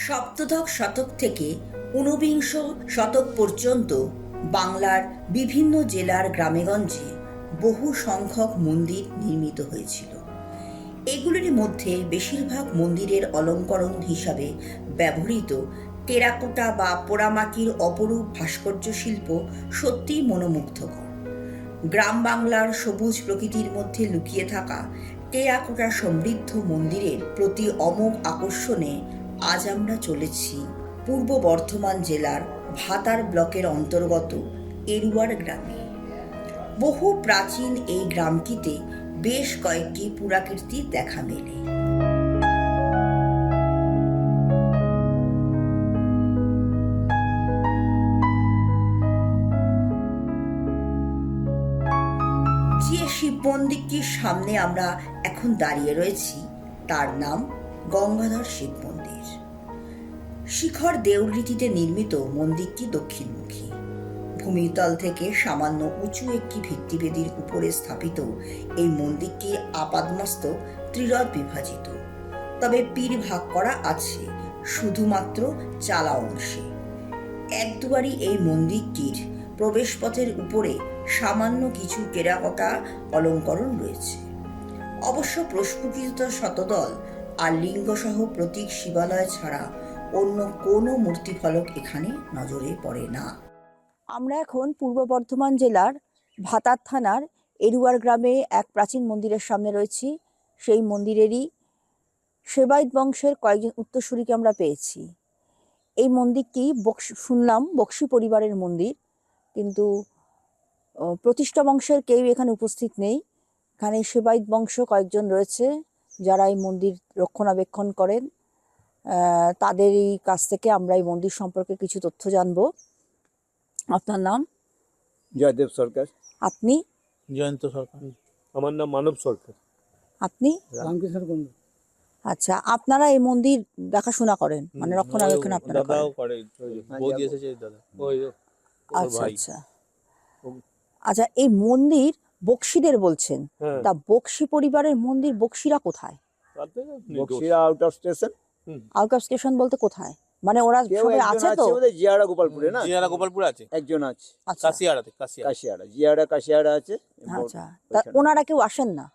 সপ্তদশ শতক থেকে ঊনবিংশ শতক পর্যন্ত বাংলার বিভিন্ন জেলার গ্রামেগঞ্জে বহু সংখ্যক মন্দির নির্মিত হয়েছিল। এগুলির মধ্যে বেশিরভাগ মন্দিরের অলঙ্করণ হিসাবে ব্যবহৃত টেরাকোটা বা পোড়ামাটির অপরূপ ভাস্কর্য শিল্প সত্যিই মনোমুগ্ধকর। গ্রাম বাংলার সবুজ প্রকৃতির মধ্যে লুকিয়ে থাকা টেরাকোটা সমৃদ্ধ মন্দিরের প্রতি অমোঘ আকর্ষণে আজ আমরা চলেছি পূর্ব বর্ধমান জেলার ভাতার ব্লকের অন্তর্গত এরুয়ার গ্রামে। বহু প্রাচীন এই গ্রামটিতে বেশ কয়েকটি পুরাকীর্তির দেখা মেলে। যে শিব মন্দিরটির সামনে আমরা এখন দাঁড়িয়ে রয়েছি তার নাম গঙ্গাধর শিব মন্দির। শিখর দেউলরীতিতে নির্মিত মন্দিরটি দক্ষিণমুখী। ভূমিতল থেকে সামান্য উঁচু একটি ভিত্তিবেদির উপরে স্থাপিত এই মন্দিরটি আপাদমস্তক ত্রিরথ বিভাজিত, তবে পীর ভাগ করা আছে শুধুমাত্র চালা অংশে। একদুয়ারি এই মন্দিরটির প্রবেশপথের উপরে সামান্য কিছু টেরাকোটা অলঙ্করণ রয়েছে। অবশ্য প্রস্ফুটিত শতদল আর লিঙ্গসহ প্রতীক শিবালয় ছাড়া অন্য কোনো মূর্তিফলক এখানে নজরে পড়ে না। আমরা এখন পূর্ব বর্ধমান জেলার ভাতার থানার এরুয়ার গ্রামে এক প্রাচীন মন্দিরের সামনে রয়েছি। সেই মন্দিরেরই সেবায়ত বংশের কয়েকজন উত্তরসূরিকে আমরা পেয়েছি। এই মন্দিরটি শুনলাম বক্সি পরিবারের মন্দির, কিন্তু প্রতিষ্ঠা বংশের কেউ এখানে উপস্থিত নেই। এখানে সেবায়ত বংশ কয়েকজন রয়েছে যারা এই মন্দির রক্ষণাবেক্ষণ করেন। তাদেরই কাছ থেকে আমরা এই মন্দির সম্পর্কে কিছু তথ্য জানবো। আপনার নাম? জয়দেব সরকার। আপনি? জয়ন্ত সরকার। আমার নাম মানব সরকার। আপনি? রামকৃষ্ণ কুণ্ডু। আচ্ছা, আপনারা এই মন্দির দেখাশোনা করেন, মানে রক্ষণাবেক্ষণ আপনারা করেন? দাদাও করে, বৌদি এসেছে দাদা। ওই আচ্ছা আচ্ছা আচ্ছা, এই মন্দির বক্সিদের বলছেন, তা বক্সি পরিবারের মন্দির বক্সিরা কোথায়? বক্সিরা out of station. Out of station বলতে কোথায়? মানে ওরা সবাই আছে তো? জিয়াড়া গোপালপুরে না? জিয়াড়া গোপালপুর আছে, একজন আছে। কাশিয়াড়াতে। কাশিয়াড়া, জিয়াড়া কাশিয়াড়া আছে। আচ্ছা, তা ওনারা কেউ আসেন না?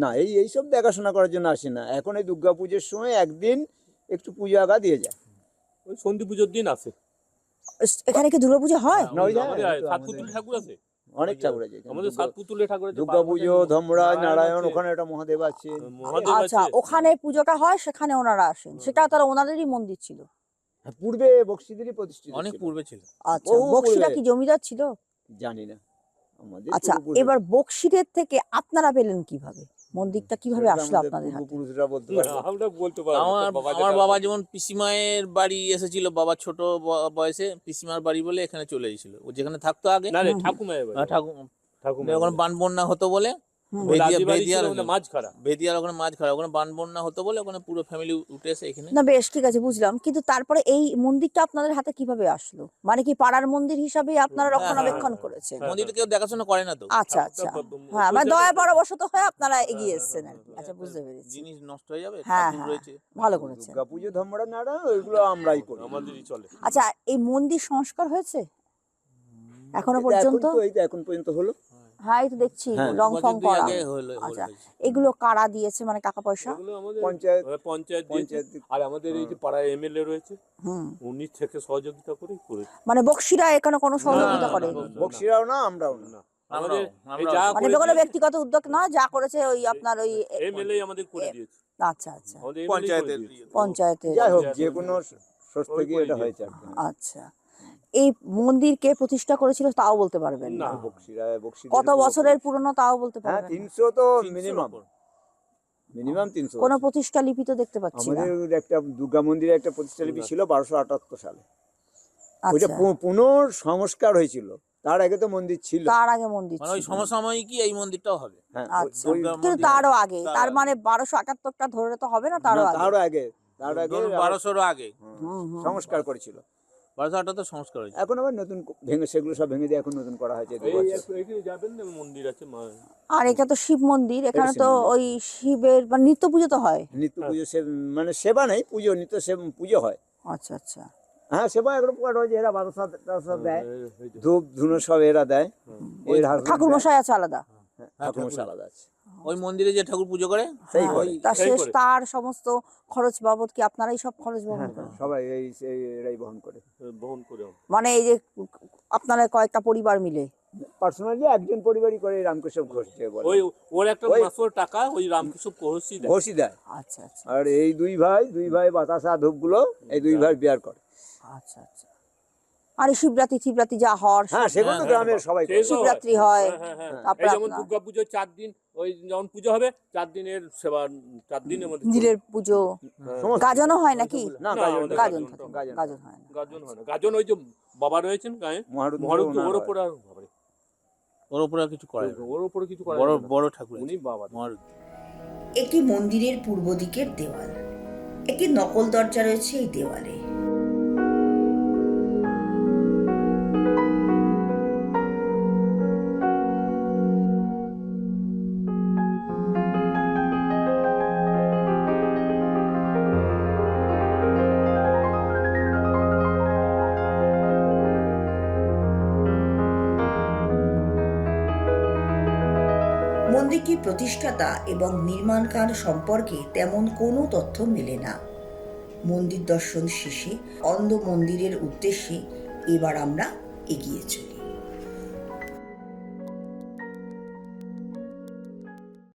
না, এইসব দেখাশোনা করার জন্য আসে না। এখন এই দুর্গা পুজোর সময় একদিন একটু পুজো আগা দিয়ে যায়। ওই সন্ধি পুজোর দিন আসে। এখানে কি দুর্গাপূজা হয়? সাতপুতুল ঠাকুর আছে, অনেক ঠাকুর আছে আমাদের সাতপুতুলে ঠাকুর আছে। দুর্গা পুজো, ধর্মরাজ, নারায়ণ, ওখানে একটা মহাদেব আছে। আচ্ছা, ওখানে পুজোটা হয়, সেখানে ওনারা আসেন। সেটা তারা ওনাদেরই মন্দির ছিল? পূর্বে বক্সিদেরই প্রতিষ্ঠিত, অনেক পূর্বে ছিল। আচ্ছা, বক্সিরা কি জমিদার ছিল? জানি না আমাদের। আচ্ছা, এবার বক্সিদের থেকে আপনারা পেলেন কিভাবে? মন্দিরটা কিভাবে আসলো আপনাদের হাতে? পুরুষরা বলতে পারবে। আমরা বলতে পারবো। আমার বাবা যেমন পিসিমায়ের বাড়ি এসেছিল, বাবা ছোট বয়সে পিসিমার বাড়ি বলে এখানে চলে এসেছিল। ও যেখানে থাকতো আগে, না ঠাকুমায় ঠাকুমা ওখানে বান বন্যা হতো বলে, বেদিয়ার ওখানে মাছ খারাপ, ওখানে বান বন্যা হতো বলে ওখানে পুরো ফ্যামিলি উঠে এসে এখানে। না, বেশ, ঠিক আছে, বুঝলাম। কিন্তু তারপরে এই মন্দিরটা আপনাদের হাতে কিভাবে আসলো? মানে কি পাড়ার মন্দির হিসাবে আপনারা রক্ষণাবেক্ষণ করেছেন? মন্দিরটা কেউ দেখাশোনা করে না তো। আচ্ছা আচ্ছা, হ্যাঁ, মানে দয়া পরবশত হয়ে আপনারা এগিয়ে এসেছেন আর কি। আচ্ছা, বুঝতে পেরেছি। জিনিস নষ্ট হয়ে যাবে, হ্যাঁ ঠাকুর রয়েছে। ভালো করেছেন। দুর্গা পুজো, ধর্মরাজ, নারায়ণ, ওইগুলো আমরাই করি, আমাদেরই চলে। আচ্ছা, এই মন্দির সংস্কার হয়েছে এখনো পর্যন্ত? এখন পর্যন্ত হলো। হ্যাঁ, এই তো দেখছি রং ফং করা। আচ্ছা, এগুলো কারা দিয়েছে, মানে টাকা পয়সা? এগুলো আমাদের পঞ্চায়েত দিয়েছে। আর আমাদের এই যে পাড়ায় এমএলএ রয়েছে, উনি থেকে সহযোগিতা করেই করেছে। মানে বক্সিরা এখানে কোনো সহযোগিতা করে? বক্সিরাও না, আমরাও না। আমাদের মানে কোনো ব্যক্তিগত উদ্যোগ না, যা করেছে ওই আপনার ওই এমএলএ আমাদের করে দিয়েছে। আচ্ছা আচ্ছা, পঞ্চায়েতের। যাই হোক, যে কোনো সোর্স থেকে এটা হয়েছে আর কি। আচ্ছা, এই মন্দির কে প্রতিষ্ঠা করেছিল তাও বলতে পারবেন না? বক্সিরা, কত বছরের পুরনো তাও বলতে হ্যাঁ, পারবেন? 300 তো মিনিমাম 300। কোন প্রতিষ্ঠা লিপি তো দেখতে পাচ্ছি না। আমাদের একটা দুর্গা মন্দিরে একটা প্রতিষ্ঠা লিপি ছিল 1278 সালে। ওইটা আচ্ছা, পুনর সংস্কার হয়েছিল। তার আগে তো মন্দির ছিল। তার আগে মন্দির মানে ওই ছিল। সমসাময়িকই এই মন্দিরটাও হবে। হ্যাঁ, আচ্ছা, কিন্তু তারও আগে, তার মানে 1271টা ধরে তো হবে না? তারও আগে? তারও আগে 1200 আগে সংস্কার করেছিল। 1278 সংস্কার হয়েছে। এখন আবার নতুন ভেঙে, সেগুলো সব ভেঙে দিয়ে এখন নতুন করা হয়েছে। এইখানে যাবেন না, মন্দির আছে। আর এটা তো শিব মন্দির, এখানে তো ওই শিবের নিত্য পুজো তো হয়? নিত্য পুজো, মানে সেবা নেই, পুজো, নিত্য পুজো হয়। আচ্ছা আচ্ছা। হ্যাঁ সেবা এগুলো প্রকার হয়েছে, এরা বাতাসা টাতাসা দেয়, এই যে। ধূপ ধুনো সব এরা দেয়। এর husband ঠাকুর দেয়। মশাই আছে আলাদা? হ্যাঁ, ঠাকুর মশাই আলাদা আছে। ওই মন্দিরে যে ঠাকুর পুজো করে সেই হ্যাঁ, করে। তা সেই শেষ করে। তার সমস্ত খরচ বাবদ কি আপনারাই সব খরচ বহন হ্যাঁ করেন? সবাই এরাই বহন করে। বহন করে মানে এই যে আপনারা কয়েকটা পরিবার মিলে? পার্সোনালি একজন পরিবারই করে, রামকৃষ্ণ ঘোষ যে বলে। ওই ওর একটা ওই- মাসের টাকা ওই রামকৃষ্ণ ঘোষই দেয়। ঘোষই দেয়। আচ্ছা আচ্ছা আর এই দুই ভাই বাতাসা ধূপগুলো এই দুই ভাই বিয়ার করে। আচ্ছা আচ্ছা। আর এই শিবরাত্রি যা হওয়ার, হ্যাঁ সেগুলো তো হ্যাঁ, গ্রামের সবাই করে। সেই সব শিবরাত্রি হয়, হ্যাঁ, হ্যাঁ, হ্যাঁ। তারপরে এই যেমন আপনার দুর্গা পুজো 4 দিন, ওই যেমন পুজো হবে 4 দিনের সেবা, 4 দিনের মধ্যে নীলের পুজো, সমস্ত- গাজনও হয় নাকি? না না, গাজন আমাদের গাজন গাজন থাকে, গাজন গাজন হয় না। গাজন হয় না। গাজন ওই যে বাবা রয়েছেন গায়ে মহারুদ্র মহারুদ্র, ওনার ওর হয়। উপর আর বাবারে, ওর উপরে আর কিছু করে না। ওর উপরে কিছু করা বড় যাবে না। বড় ঠাকুর উনি বাবা। মহারুদ্র। এটি মন্দিরের পূর্ব দিকের দেওয়াল। একটি নকল দরজা রয়েছে এই দেওয়ালে। মন্দিরটির প্রতিষ্ঠাতা এবং নির্মাণকাল সম্পর্কে তেমন কোনো তথ্য মেলে না। মন্দির দর্শন শেষে অন্ধ মন্দিরের উদ্দেশ্যে এবার আমরা এগিয়ে চলি।